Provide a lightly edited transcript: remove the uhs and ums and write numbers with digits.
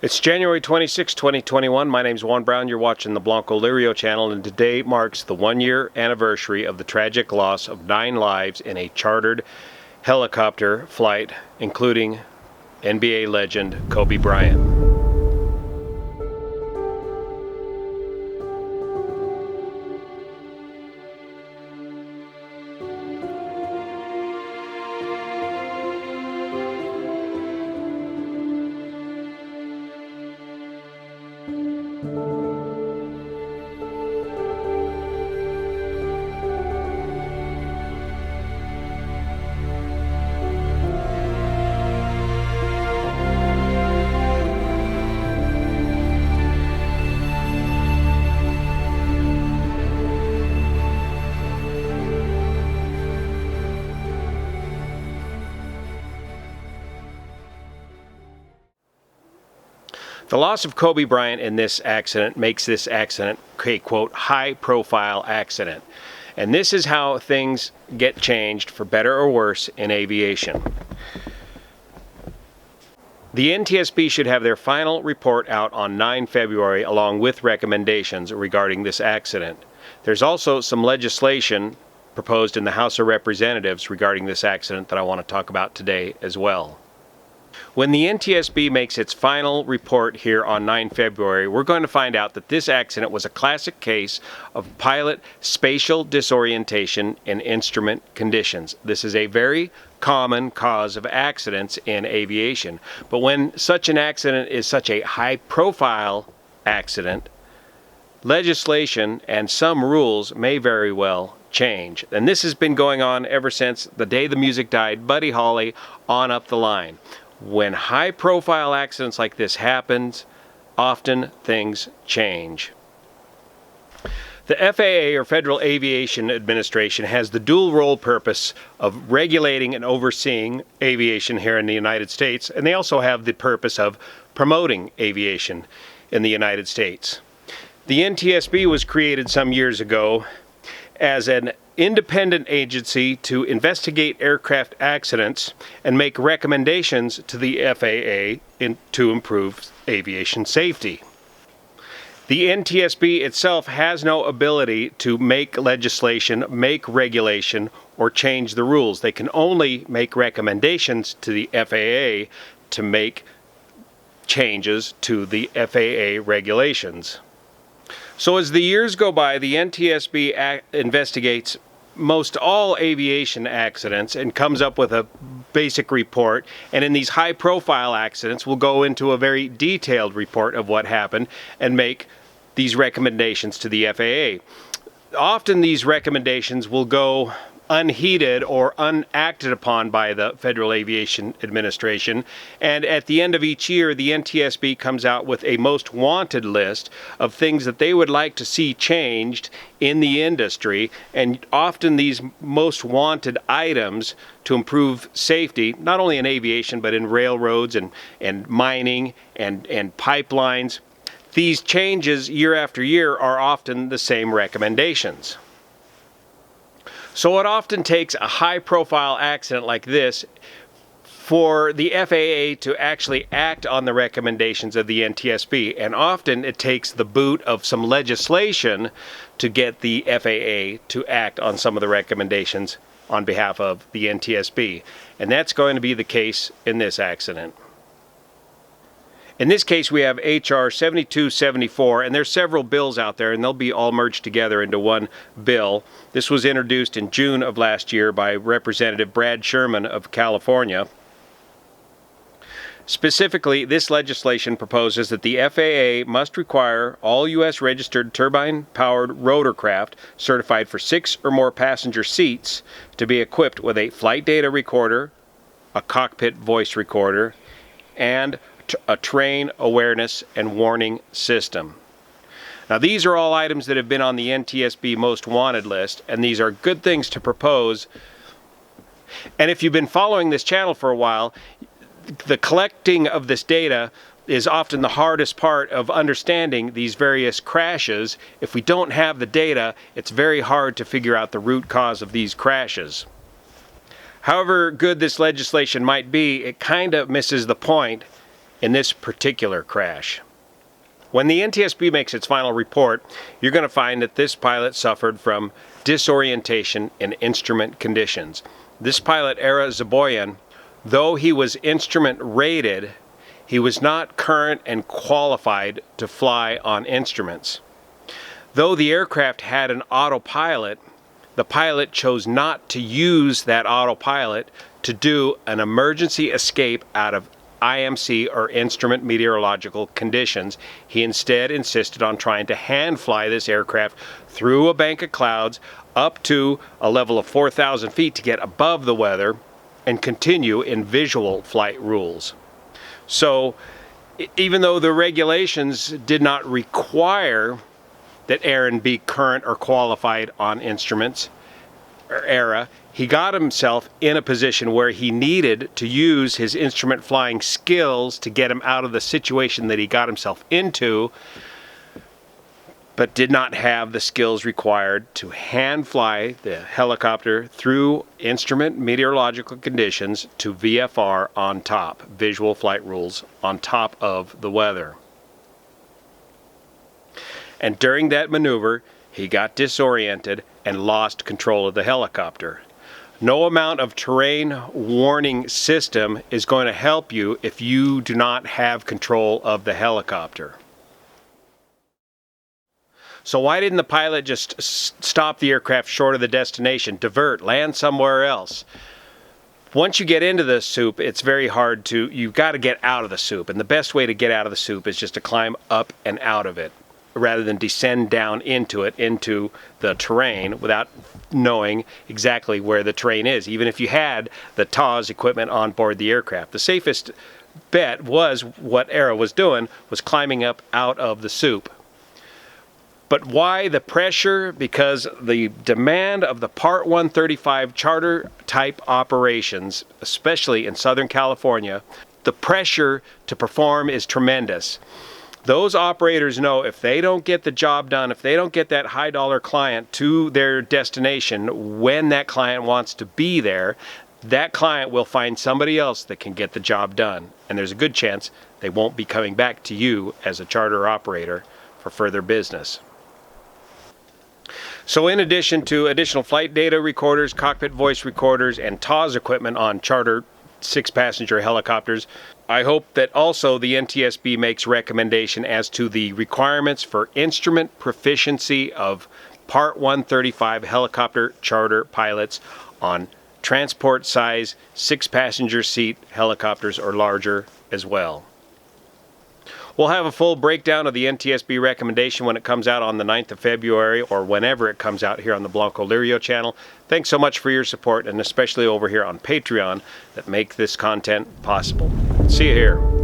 It's January 26, 2021. My name's Juan Brown. You're watching the Blanco Lirio channel, and today marks the one-year anniversary of the tragic loss of 9 lives in a chartered helicopter flight, including NBA legend Kobe Bryant. The loss of Kobe Bryant in this accident makes this accident a, quote, high-profile accident. And this is how things get changed for better or worse in aviation. The NTSB should have their final report out on 9 February along with recommendations regarding this accident. There's also some legislation proposed in the House of Representatives regarding this accident that I want to talk about today as well. When the NTSB makes its final report here on 9 February, we're going to find out that this accident was a classic case of pilot spatial disorientation in instrument conditions. This is a very common cause of accidents in aviation. But when such an accident is such a high-profile accident, legislation and some rules may very well change. And this has been going on ever since the day the music died, Buddy Holly, on up the line. When high-profile accidents like this happens, often things change. The FAA, or Federal Aviation Administration, has the dual-role purpose of regulating and overseeing aviation here in the United States, and they also have the purpose of promoting aviation in the United States. The NTSB was created some years ago as an independent agency to investigate aircraft accidents and make recommendations to the FAA to improve aviation safety. The NTSB itself has no ability to make legislation, make regulation, or change the rules. They can only make recommendations to the FAA to make changes to the FAA regulations. So as the years go by, the NTSB investigates most all aviation accidents and comes up with a basic report, and in these high-profile accidents will go into a very detailed report of what happened and make these recommendations to the FAA. Often these recommendations will go unheeded or unacted upon by the Federal Aviation Administration, and at the end of each year the NTSB comes out with a most wanted list of things that they would like to see changed in the industry, and often these most wanted items to improve safety, not only in aviation but in railroads and mining and pipelines. These changes year after year are often the same recommendations. So it often takes a high-profile accident like this for the FAA to actually act on the recommendations of the NTSB, and often it takes the boot of some legislation to get the FAA to act on some of the recommendations on behalf of the NTSB, and that's going to be the case in this accident. In this case, we have H.R. 7274, and there's several bills out there, and they'll be all merged together into one bill. This was introduced in June of last year by Representative Brad Sherman of California. Specifically, this legislation proposes that the FAA must require all U.S. registered turbine-powered rotorcraft certified for 6 or more passenger seats to be equipped with a flight data recorder, a cockpit voice recorder, and a terrain awareness and warning system. Now, these are all items that have been on the NTSB most wanted list, and these are good things to propose. And if you've been following this channel for a while, the collecting of this data is often the hardest part of understanding these various crashes. If we don't have the data, it's very hard to figure out the root cause of these crashes. However good this legislation might be, it kind of misses the point in this particular crash. When the NTSB makes its final report, you're going to find that this pilot suffered from disorientation in instrument conditions. This pilot, Aram Bedrosian, though he was instrument rated, he was not current and qualified to fly on instruments. Though the aircraft had an autopilot, the pilot chose not to use that autopilot to do an emergency escape out of IMC or instrument meteorological conditions. He instead insisted on trying to hand fly this aircraft through a bank of clouds up to a level of 4,000 feet to get above the weather and continue in visual flight rules. So even though the regulations did not require that Aram be current or qualified on instruments or ERA, he got himself in a position where he needed to use his instrument flying skills to get him out of the situation that he got himself into, but did not have the skills required to hand fly the helicopter through instrument meteorological conditions to VFR on top, visual flight rules, on top of the weather. And during that maneuver, he got disoriented and lost control of the helicopter. No amount of terrain warning system is going to help you if you do not have control of the helicopter. So why didn't the pilot just stop the aircraft short of the destination, divert, land somewhere else? Once you get into the soup, it's very hard to, you've got to get out of the soup. And the best way to get out of the soup is just to climb up and out of it, rather than descend down into it, into the terrain, without knowing exactly where the terrain is, even if you had the TAWS equipment on board the aircraft. The safest bet was what Aram was doing, was climbing up out of the soup. But why the pressure? Because the demand of the Part 135 charter type operations, especially in Southern California, the pressure to perform is tremendous. Those operators know if they don't get the job done, if they don't get that high dollar client to their destination when that client wants to be there, that client will find somebody else that can get the job done. And there's a good chance they won't be coming back to you as a charter operator for further business. So in addition to additional flight data recorders, cockpit voice recorders, and TAWS equipment on charter 6-passenger helicopters, I hope that also the NTSB makes recommendation as to the requirements for instrument proficiency of Part 135 helicopter charter pilots on transport size 6-passenger seat helicopters or larger as well. We'll have a full breakdown of the NTSB recommendation when it comes out on the 9th of February or whenever it comes out here on the Blanco Lirio channel. Thanks so much for your support, and especially over here on Patreon that make this content possible. See you here.